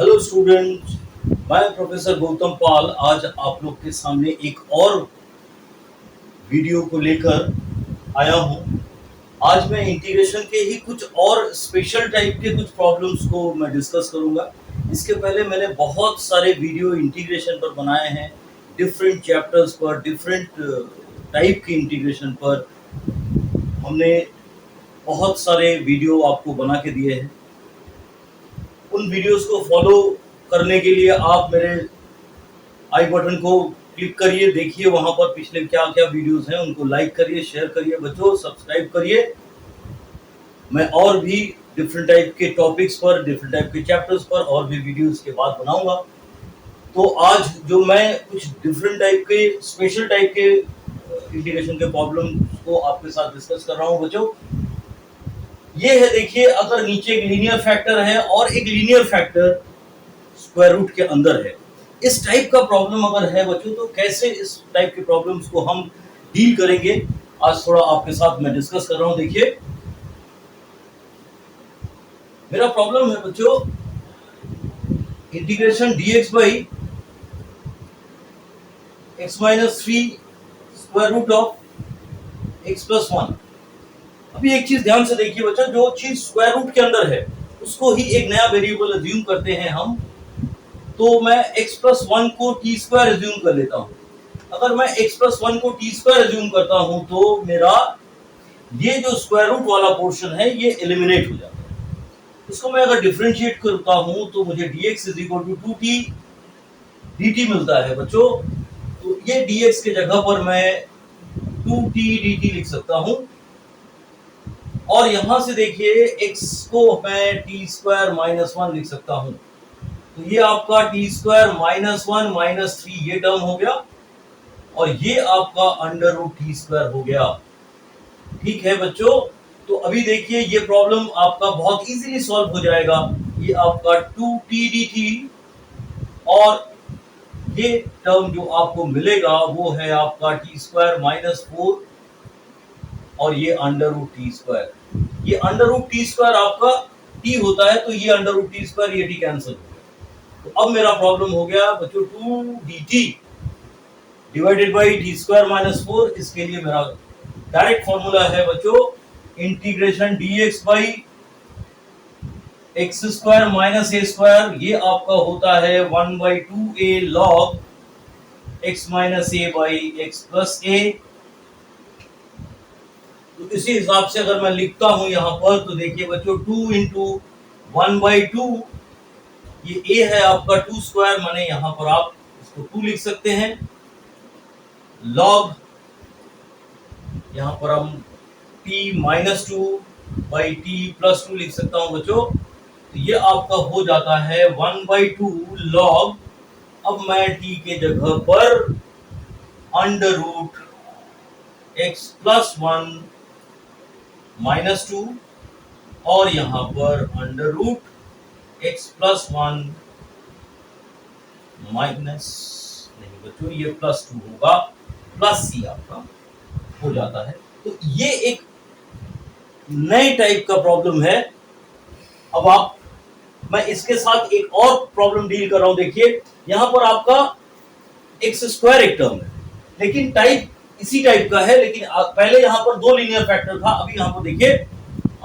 Hello students, मैं professor Gautam पाल आज आप लोग के सामने एक और वीडियो को लेकर आया हूं। आज मैं इंटीग्रेशन के ही कुछ और स्पेशल टाइप के कुछ प्रॉब्लम्स को मैं डिस्कस करूंगा। इसके पहले मैंने बहुत सारे वीडियो इंटीग्रेशन पर बनाए हैं, डिफरेंट चैप्टर्स पर, डिफरेंट टाइप की इंटीग्रेशन पर हमने बहुत सारे वीडियो आपको बना के दिए हैं। उन वीडियोस को फॉलो करने के लिए आप मेरे आई बटन को क्लिक करिए, देखिए वहां पर पिछले क्या क्या वीडियोस हैं, उनको लाइक करिए, शेयर करिए, बच्चों सब्सक्राइब करिए। मैं और भी डिफरेंट टाइप के टॉपिक्स पर, डिफरेंट टाइप के चैप्टर्स पर और भी वीडियोस के बाद बनाऊंगा। तो आज जो मैं कुछ डिफरेंट टाइप के, स्पेशल टाइप के इंटीग्रेशन के प्रॉब्लम को आपके साथ डिस्कस कर रहा हूँ बच्चों। ये है, देखिए, अगर नीचे एक लीनियर फैक्टर है और एक लीनियर फैक्टर स्क्वायर रूट के अंदर है, इस टाइप का प्रॉब्लम अगर है बच्चों, तो कैसे इस टाइप के प्रॉब्लम्स को हम डील करेंगे, आज थोड़ा आपके साथ मैं डिस्कस कर रहा हूं। देखिए, मेरा प्रॉब्लम है बच्चों, integration dx by x minus 3 square root of x plus 1। अभी एक चीज ध्यान से देखिए बच्चों, जो चीज स्क्वायर रूट के अंदर है उसको ही एक नया वेरिएबल अज्यूम करते हैं हम। तो मैं x प्लस 1 को टी स्क्वायर अज्यूम कर लेता हूं। अगर मैं x प्लस 1 को टी स्क्वायर अज्यूम करता हूं तो मेरा ये जो स्क्वायर रूट वाला पोर्शन है ये एलिमिनेट हो जाता है। इसको मैं अगर डिफरेंशिएट करता हूं तो मुझे dx is equal to 2t dt मिलता है बच्चों। तो ये dx के जगह पर मैं 2t dt लिख सकता हूं, और यहां से देखिए x को मैं टी स्क्वायर माइनस 1 लिख सकता हूं। तो ये आपका टी स्क्वायर माइनस 1 माइनस 3 ये टर्म हो गया, और ये आपका अंडर रूट टी स्क्वायर हो गया। ठीक है बच्चों, तो अभी देखिए ये प्रॉब्लम आपका बहुत इजीली सॉल्व हो जाएगा। ये आपका 2t dt, और ये टर्म जो आपको मिलेगा वो है आपका टी स्क्वायर माइनस 4, और ये अंडर रूट टी स्क्वायर। ये अंडर रूट टी स्क्वायर आपका t होता है, तो ये अंडर रूट टी स्क्वायर, ये t कैंसिल हो गया। तो अब मेरा प्रॉब्लम हो गया बच्चों 2 dt divided by T square minus 4। इसके लिए मेरा डायरेक्ट फॉर्मूला है बच्चों, integration dx by x square minus A square. ये आपका होता है 1/2a log x minus A by X plus A. तो इसी हिसाब से अगर मैं लिखता हूं यहां पर, तो देखिए बच्चों 2 इंटू 1/2, ये a है आपका 2 स्क्वायर, माने यहां पर आप इसको 2 लिख सकते हैं, log यहां पर हम t minus 2 by T plus 2 लिख सकता हूं बच्चों। तो ये आपका हो जाता है 1/2 log, अब मैं t के जगह पर under root x plus 1 minus 2, और यहां पर under root x plus 1 minus, नहीं बच्चों ये प्लस 2 होगा, प्लस सी आपका हो जाता है। तो ये एक नए टाइप का प्रॉब्लम है। अब आप, मैं इसके साथ एक और प्रॉब्लम डील कर रहा हूं। देखिए यहां पर आपका एक्स स्क्वायर एक टर्म है, लेकिन टाइप इसी टाइप का है, लेकिन पहले यहां पर 2 लीनियर फैक्टर था, अभी यहां पर देखिए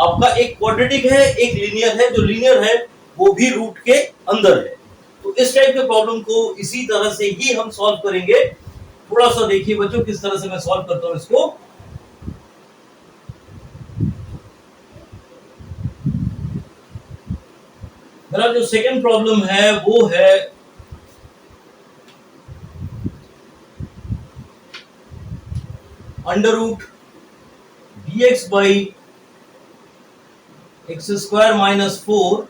आपका एक क्वाड्रेटिक है, एक लीनियर है। जो लीनियर है वो भी रूट के अंदर है। तो इस टाइप के प्रॉब्लम को इसी तरह से ही हम सॉल्व करेंगे। थोड़ा सा देखिए बच्चों किस तरह से मैं सॉल्व करता हूं इसको। मेरा जो सेकंड प्रॉब्लम है वो है under root dx by x square minus 4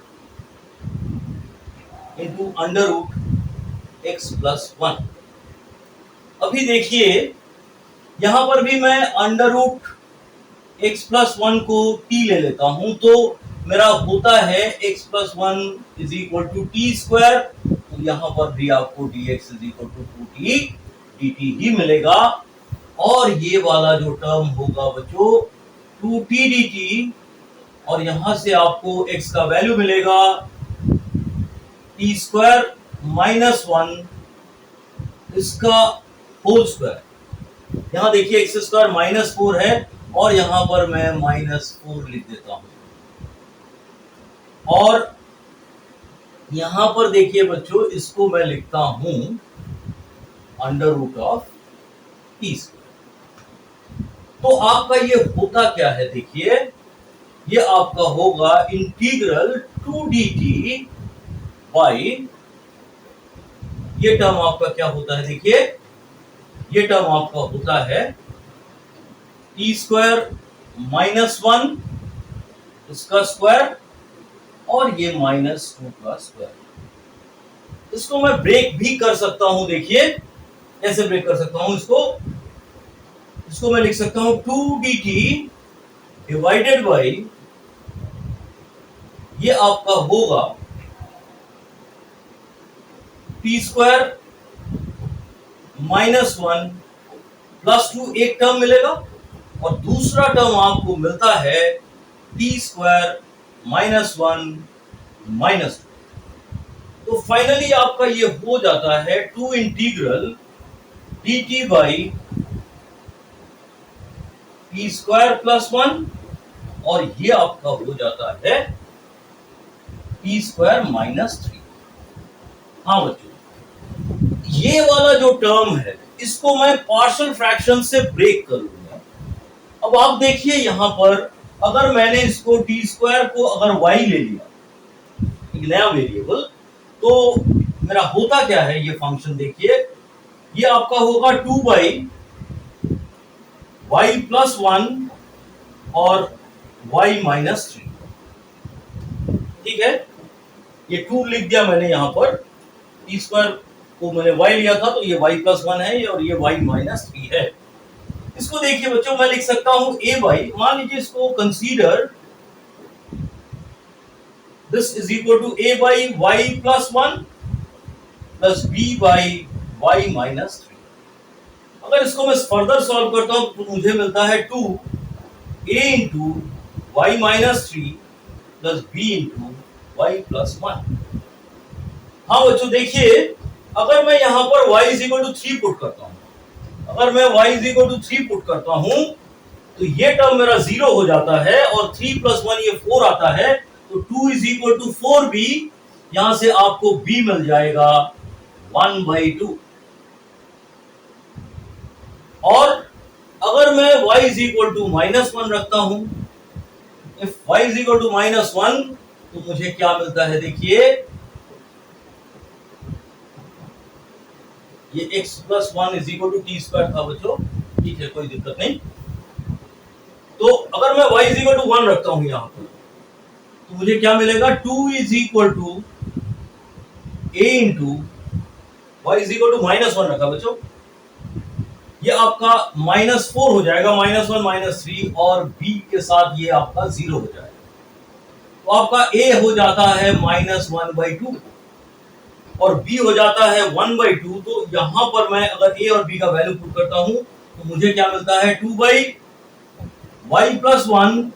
into under root x plus 1। अभी देखिए यहां पर भी मैं अंडर रूट एक्स प्लस 1 को t ले लेता हूं, तो मेरा होता है x plus 1 is equal to t square. तो यहां पर भी आपको dx is equal to 2t dt ही मिलेगा, और ये वाला जो टर्म होगा बच्चों 2t dt, और यहां से आपको x का वैल्यू मिलेगा टी स्क्वायर माइनस 1 इसका होल स्क्वायर। यहां देखिए एक्स स्क्वायर -4 है और यहां पर मैं -4 लिख देता हूं। और यहां पर देखिए बच्चों, इसको मैं लिखता हूं under root of t square. तो आपका ये होता क्या है, देखिए ये आपका होगा इंटीग्रल 2dt बाई, ये टर्म आपका क्या होता है, देखिए ये टर्म आपका होता है टी स्क्वायर -1 इसका स्क्वायर और ये -2 का स्क्वायर। इसको मैं ब्रेक भी कर सकता हूं, देखिए कैसे ब्रेक कर सकता हूं इसको मैं लिख सकता हूं 2dt डिवाइडेड बाई, ये आपका होगा टी स्क्वायर -1 प्लस 2 एक टर्म मिलेगा और दूसरा टर्म आपको मिलता है टी स्क्वायर -1 -2। तो फाइनली आपका ये हो जाता है 2 integral dt by T square +1 और ये आपका हो जाता है टी स्क्वायर -3। हाँ बच्चों, ये वाला जो टर्म है इसको मैं पार्शियल फ्रैक्शन से ब्रेक करूंगा। अब आप देखिए यहां पर, अगर मैंने इसको टी स्क्वायर को अगर y ले लिया, एक नया वेरिएबल, तो मेरा होता क्या है ये फंक्शन, देखिए ये आपका होगा 2 बाई y+1 और y -3। ठीक है, ये 2 लिख दिया मैंने यहां पर, टी स्क्वायर को मैंने y लिया था तो ये y+1 है और ये y -3 है। इसको देखिए बच्चों, मैं लिख सकता हूं a बाई, मान लीजिए इसको consider this is equal to a by y+1 plus b by y -3। अगर इसको मैं फर्दर सॉल्व करता हूं तो मुझे मिलता है 2a into y -3 plus b into y+1। हाँ बच्चों देखिए, अगर मैं यहां पर y 3 पुट करता हूं, अगर मैं y 3 पुट करता हूं तो ये टर्म मेरा 0 हो जाता है और 3 + 1 ये 4 आता है, तो 2 = 4b, यहां से आपको b मिल जाएगा 1/2। और अगर मैं y -1 रखता हूं, इफ y -1, तो मुझे क्या मिलता है, देखिए ये x + 1 = t² था बच्चों, ठीक है कोई दिक्कत नहीं। तो अगर मैं y 1 रखता हूं यहां पर, तो मुझे क्या मिलेगा, 2 = a इंटू y -1 रखा बच्चों, ये आपका -4 हो जाएगा, -1 -3 और b के साथ ये आपका 0 हो जाएगा। तो आपका a हो जाता है -1/2 और b हो जाता है 1/2। तो यहां पर मैं अगर a और b का वैल्यू पुट करता हूं तो मुझे क्या मिलता है, 2/y+1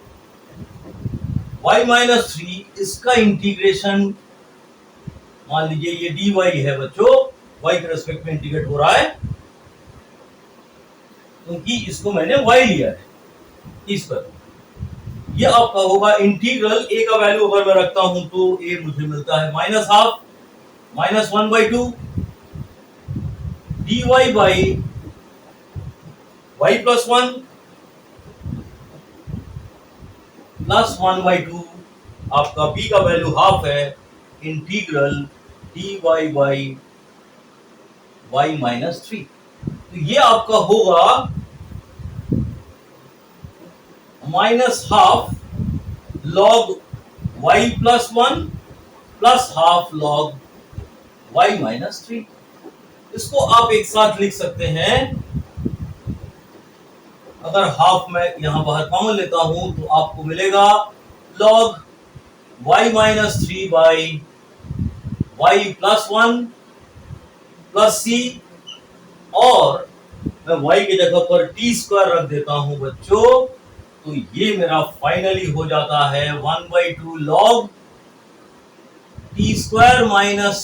y -3 इसका इंटीग्रेशन, मान लीजिए ये dy है बच्चों, y के रेस्पेक्ट में इंटीग्रेट हो रहा है क्योंकि इसको मैंने y लिया है इस पर। ये आपका होगा इंटीग्रल, a का वैल्यू अगर मैं रखता हूं तो a मुझे मिलता है -12 -1/2 dy बाई y+1 प्लस 1/2, आपका b का वैल्यू हाफ है, इंटीग्रल dy बाई y -3। तो ये आपका होगा -½ log y+1 plus ½ log y -3। इसको आप एक साथ लिख सकते हैं, अगर हाफ मैं यहां बाहर कॉमन लेता हूं तो आपको मिलेगा log y -3 by y+1 plus c, और मैं y की जगह पर t² रख देता हूं बच्चों, तो ये मेरा फाइनली हो जाता है 1/2 log T square minus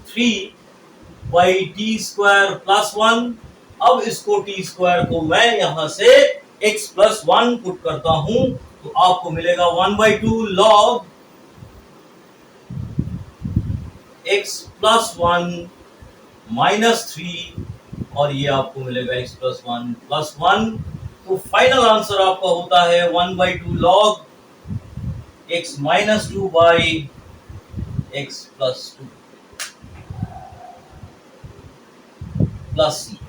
3 by T square plus 1। अब इसको टी स्क्वायर को मैं यहां से x प्लस 1 पुट करता हूं तो आपको मिलेगा 1/2 लॉग x प्लस 1 माइनस 3 और ये आपको मिलेगा x प्लस 1 प्लस 1। तो फाइनल आंसर आपका होता है 1/2 log x minus 2 by x plus 2 plus c।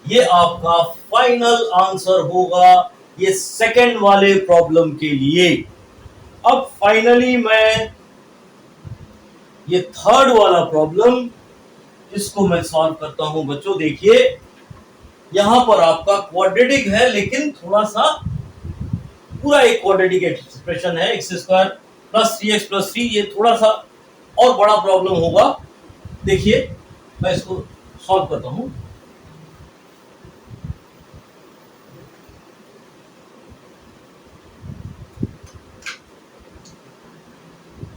ये आपका फाइनल आंसर होगा ये सेकंड वाले प्रॉब्लम के लिए। अब फाइनली मैं ये थर्ड वाला प्रॉब्लम इसको मैं सॉल्व करता हूं। बच्चों देखिए यहां पर आपका क्वाड्रेटिक है लेकिन थोड़ा सा पूरा एक क्वाड्रेटिक एक्सप्रेशन है x square plus 3x plus 3। ये थोड़ा सा और बड़ा प्रॉब्लम होगा। देखिए मैं इसको सॉल्व करता हूं।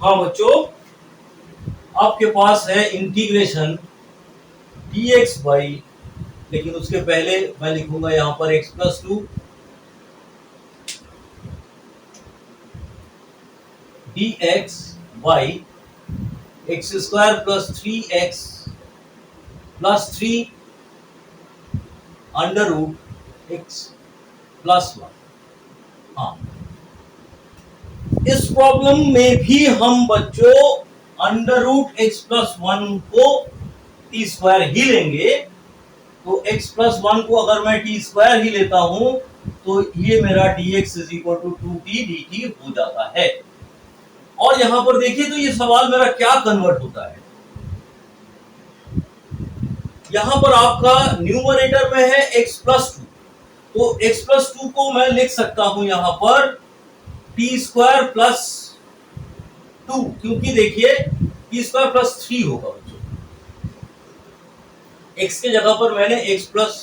हाँ बच्चों आपके पास है इंटीग्रेशन dx बाई, लेकिन उसके पहले मैं लिखूंगा यहां पर x plus 2 dx by x square plus 3x plus 3 under root x plus 1। हाँ इस प्रॉब्लम में भी हम बच्चों अंडर रूट एक्स प्लस 1 को टी स्क्वायर ही लेंगे। तो x प्लस 1 को अगर मैं टी स्क्वायर ही लेता हूं तो ये मेरा dx is equal to 2t dt हो जाता है। और यहां पर देखिए तो ये सवाल मेरा क्या कन्वर्ट होता है। यहां पर आपका न्यूमरेटर में है x प्लस 2 तो x प्लस 2 को मैं लिख सकता हूं यहां पर टी स्क्वायर प्लस 2, क्योंकि देखिए टी स्क्वायर प्लस 3 होगा बच्चों। x के जगह पर मैंने x प्लस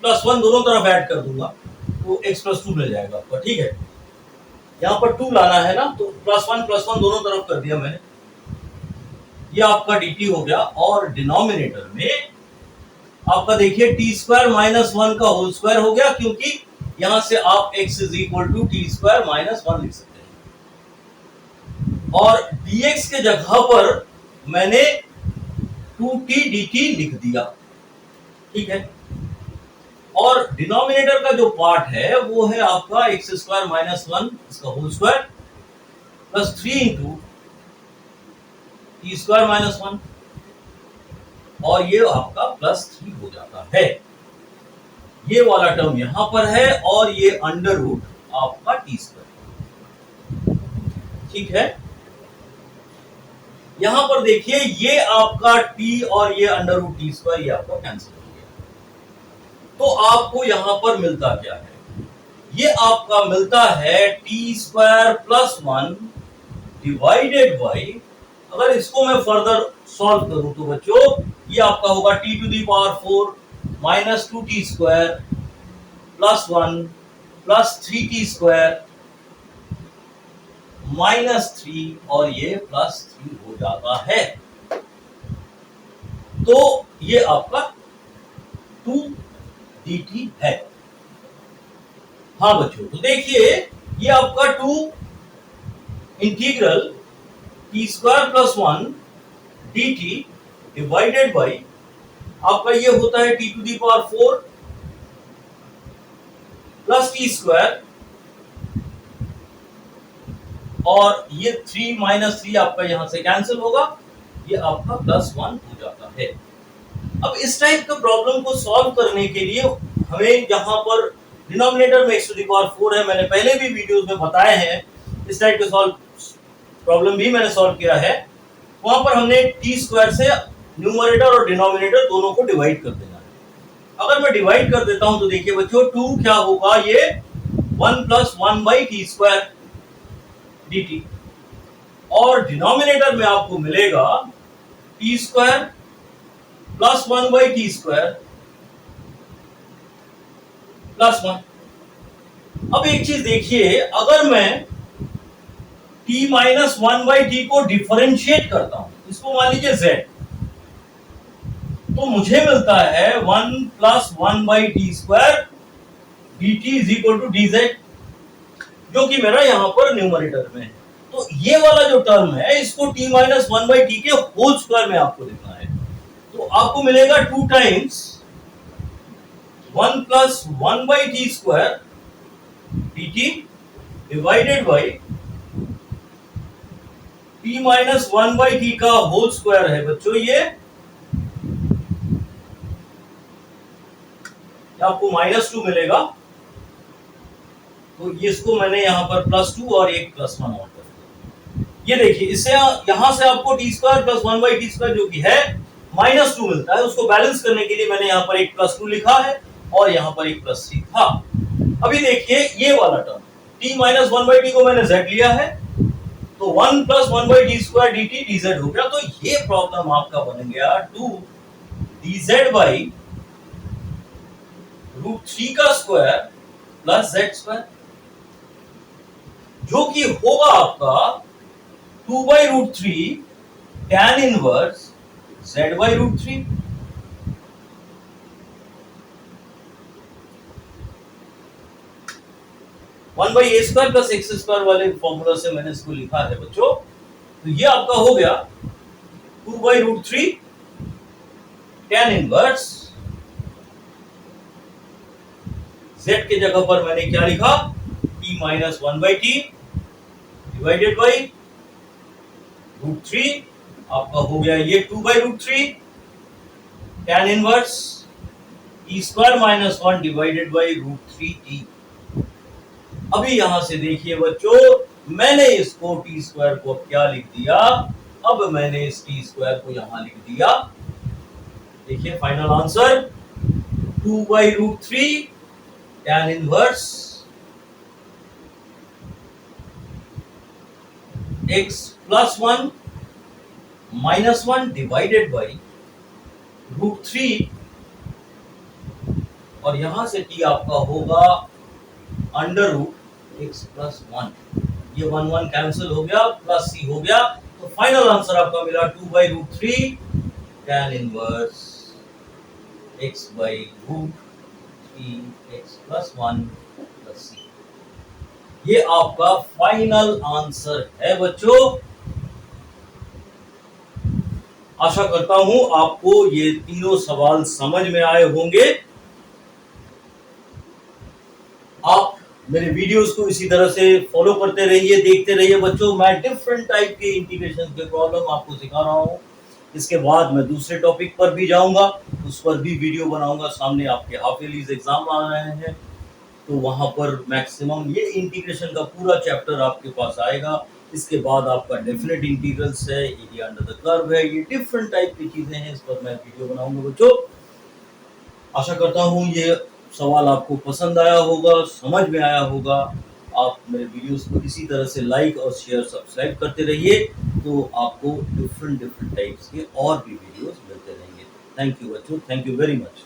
प्लस 1 दोनों तरफ ऐड कर दूंगा तो x प्लस 2 मिल जाएगा आपको। ठीक है यहां पर 2 लाना है ना तो प्लस 1 दोनों तरफ कर दिया मैंने। ये आपका dt हो गया और डिनोमिनेटर में आपका देखिए टी स्क्वायर माइनस 1 का होल स्क्वायर हो गया, क्योंकि यहां से आप x is equal to t square minus 1 लिख सकते हैं। और dx के जगह पर मैंने 2t dt लिख दिया। ठीक है और डिनोमिनेटर का जो पार्ट है वो है आपका एक्स स्क्वायर माइनस 1 इसका whole square plus 3 into t square minus 1 और ये आपका प्लस 3 हो जाता है। ये वाला टर्म यहां पर है और ये अंडर रूट आपका टी स्क्वायर। ठीक है यहां पर देखिए ये आपका t और ये अंडर रूट टी स्क्वायर ये आपका कैंसिल हो गया। तो आपको यहां पर मिलता क्या है? ये आपका मिलता है T square plus 1 divided by, अगर इसको मैं फर्दर सॉल्व करूं तो बच्चों ये आपका होगा t to the power 4 minus 2t square plus 1 plus 3t square minus 3 और ये प्लस 3 हो जाता है। तो ये आपका 2 dt है। हाँ बच्चों तो देखिए ये आपका 2 integral t square plus 1 dt divided by आपका ये होता है t to the power 4 plus t square और ये 3 माइनस 3 आपका यहां से कैंसिल होगा, ये आपका प्लस 1 हो जाता है। अब इस टाइप का प्रॉब्लम को सॉल्व करने के लिए हमें यहां पर डिनोमिनेटर में x टू दी पावर 4 है, मैंने पहले भी वीडियोस में बताए हैं। इस टाइप के प्रॉब्लम भी मैंने सॉल्व किया है। वहां पर हमने टी स्क्वायर से न्यूमरेटर और डिनोमिनेटर दोनों को डिवाइड कर देना है। अगर मैं डिवाइड कर देता हूं तो देखिए बच्चों 2 क्या होगा, ये 1 plus 1 by T square dt और डिनोमिनेटर में आपको मिलेगा T square plus 1 by T square plus 1। अब एक चीज देखिए, अगर मैं t माइनस 1/t को डिफरेंशिएट करता हूं, इसको मान लीजिए z, तो मुझे मिलता है 1 plus 1/t² dt is equal to dz, जो कि मेरा यहां पर न्यूमरेटर में है। तो ये वाला जो टर्म है इसको t माइनस 1/t के होल स्क्वायर में आपको लिखना है, तो आपको मिलेगा 2 times 1 plus 1/t² dt divided by t minus 1/t का होल स्क्वायर है बच्चों, ये आपको -2 मिलेगा, तो इसको मैंने यहां पर +2 और एक +1 और कर दिया। ये देखिए, इससे यहां से आपको t² प्लस 1/t² जो कि है -2 मिलता है, उसको बैलेंस करने के लिए मैंने यहां पर एक +2 लिखा है और यहां पर एक +3 था। अभी देखिए ये वाला टर्म t माइनस 1/t को मैंने z लिया है, तो 1 प्लस 1/t² dt dz हो गया। तो ये प्रॉब्लम आपका बन गया 2 dz बाई √3 का स्क्वायर प्लस z², जो कि होगा आपका 2/√3 tan inverse z/√3। One by A square plus x square वाले फॉर्मूला से मैंने इसको लिखा है बच्चों, तो ये आपका हो गया 2/√3 tan इनवर्स, z के जगह पर मैंने क्या लिखा, t minus 1/t divided by √3, आपका हो गया ये 2/√3 tan inverse t² minus 1 divided by √3t। अभी यहां से देखिए बच्चों, मैंने इसको t² को क्या लिख दिया, अब मैंने इस t² को यहां लिख दिया, देखिए final answer 2/√3 tan inverse x plus 1 minus 1 divided by √3, और यहां से t आपका होगा √x प्लस 1, ये 1 1 कैंसिल हो गया, प्लस c हो गया, तो फाइनल आंसर आपका मिला 2/√3 tan inverse x by √3 x plus 1 plus c। ये आपका फाइनल आंसर है बच्चों। आशा करता हूं आपको ये तीनों सवाल समझ में आए होंगे। आप मेरे वीडियोस को इसी तरह से फॉलो करते रहिए, देखते रहिए बच्चों। मैं डिफरेंट टाइप के इंटीग्रेशन के प्रॉब्लम आपको सिखा रहा हूं। इसके बाद मैं दूसरे टॉपिक पर भी जाऊंगा, उस पर भी वीडियो बनाऊंगा। सामने आपके हाफ ईयरलीज एग्जाम आ रहे हैं, तो वहां पर मैक्सिमम ये इंटीग्रेशन का पूरा चैप्टर आपके पास आएगा। इसके बाद आपका डेफिनेट इंटीग्रल्स है, एरिया अंडर द कर्व है, ये डिफरेंट टाइप की चीजें हैं, इस पर मैं वीडियो बनाऊंगा बच्चों। आशा करता हूँ ये सवाल आपको पसंद आया होगा, समझ में आया होगा। आप मेरे वीडियोस को इसी तरह से लाइक और शेयर सब्सक्राइब करते रहिए, तो आपको डिफरेंट टाइप्स के और भी वीडियोस मिलते रहेंगे। थैंक यू बच्चों, थैंक यू वेरी मच।